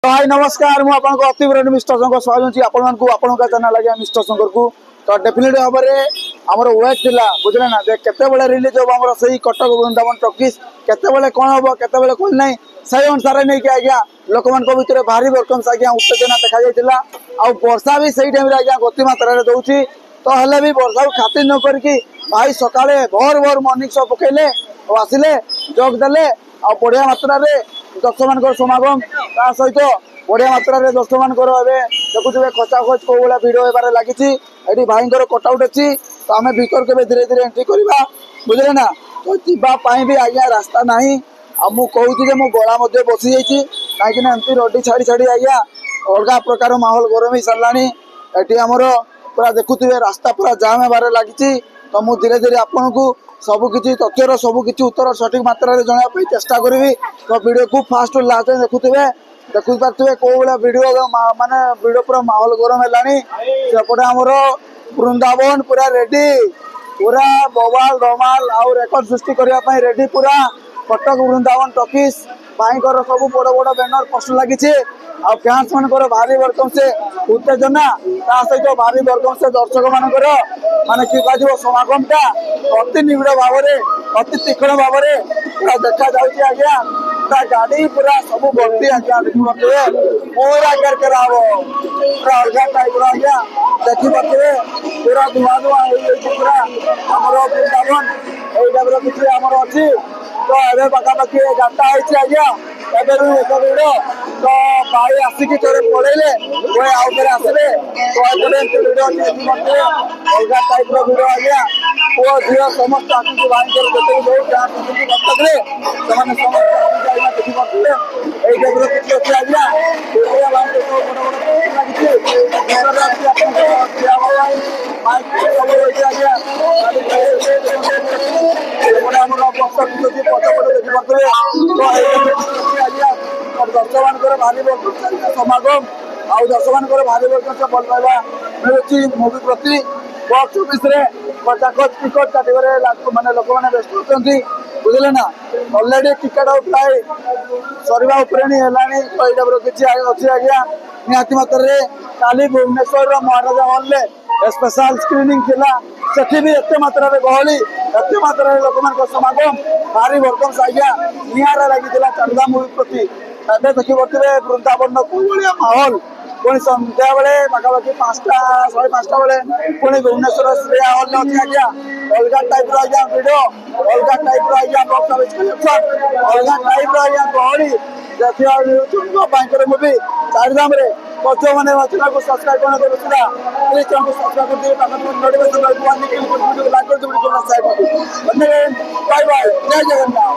हाय नमस्कार मुझे अति विराट मिस्टर शंकर स्वागत आपण चैनल आज्ञा मिस्टर शंकर को तो डेफिनेट भाव में आमर वेट थिला बुझले ना केते रिलीज हम आम से कटक वृंदावन टॉकीज केते कौन हम केते कौन ना से अनुसार नहीं कि आज्ञा लोक मान भितर भारी वेलकम्स आज्ञा उत्तेजना देखा जाता आ वर्षा भी सही टाइम आज्ञा गति मात्रा दौर तो हेल्ले भी वर्षा को खातिर न करके भाई सकाଳେ भोर भोर मॉर्निंग शो पकड़े और आसिले जोगदे आ बढ़िया मात्रा दर्शक मान समागम ता सहित बढ़िया मात्रा दर्शक मान देखुए खचाखच कौ भाया भिड़ होबार लगी भाई कटआउट अच्छी तो आम भर के धीरे धीरे एंट्री करवा बुझे ना तो जीवाई भी आज्ञा रास्ता ना मुझे मो गला बसी जाइए कहीं एमती रडी छाड़ी छाड़ी आज्ञा अलग प्रकार माहौल गरम हो सारानी ये आमर पूरा देखुए रास्ता पूरा जाम होबार लगी तो मुझे धीरे धीरे आपन को सबकि तथ्यर सबकि उत्तर सठिक मात्रा जनापी चेष्टा करी तो वीडियो को फास्ट लास्ट देखुए देखु पारे कौ भाया वीडियो माने वीडियो पूरा माहौल गरम है सेपटे आमर वृंदावन पूरा रेडी पूरा बवाल धमाल आउ रेकर्ड सृष्टि करने रेडी पूरा कटक वृंदावन टॉकीज भाई सब बड़ बड़ बैनर पोस्टर लगी आ फैंस मान भारी वेलकम से उत्तेजना सहित भारी वेलकम से दर्शक मान माने कि कह समागम टा अति निबिड़ भाव अति तीक्ष्ण भाव पूरा देखा जाऊँगी आज्ञा पूरा गाड़ी पूरा सब भर्ती आज्ञा देखिए पूरा केरकेरा हम पूरा अलग टाइप आज्ञा देखिए पूरा धुआं धुआं हो पूरा आमर वृंदावन यही टाइप किसी आमर अच्छी तो ये पाखापाखि गाता है आज्ञा एवं एक भिड़ तो भाई आसिक थे पड़े कोई आउ थे आसले तो भिड़ अच्छे अलग टाइप भिड़ आज्ञा पुओ झील समस्त आसुच्च भाई जो कटक समस्त देखिए यही टाइप किसी अच्छे आज्ञा दर्शक मान भारी समागम आउ दर्शक मान भारी भल पाइबा मिलूँ मुवी प्रति बक्स ऑफिस टिकट काटवे मानने लोक मैंने व्यस्त होती बुझे ना अलरेडी टिकट प्राय सरवा है तो ये किसी अच्छी आज्ञा निहाती मात्रा काली भुवनेश्वर महाराजा हॉल स्पेशल स्क्रीनिंग थिला सेठी भी एत मात्रा गहली एत मात्रा लोक मान समागम भारी वेलकम्स आज्ञा निरा लगी चांदा मुवी प्रति देखी पारे वृंदावन कौ भाया माहौल पुणी सन्ध्या बेले पाखापाखि 5टा 5:30 बेले पुणी भुवनेश्वर श्रेया हॉल अच्छी आज्ञा अलग टाइप आज्ञा भिड़ अलग टाइप आज्ञा बक्स ऑफिस कलेक्शन अलग टाइप आज्ञा गहली देखिए मुवी चारिधाम बच्चों मैंने चैनल को सब्सक्राइब करने को प्लीज चैनल को सब्सक्राइब कर दिए नोटिफिकेशन लाइक कर बाय बाय जय जगन्नाथ।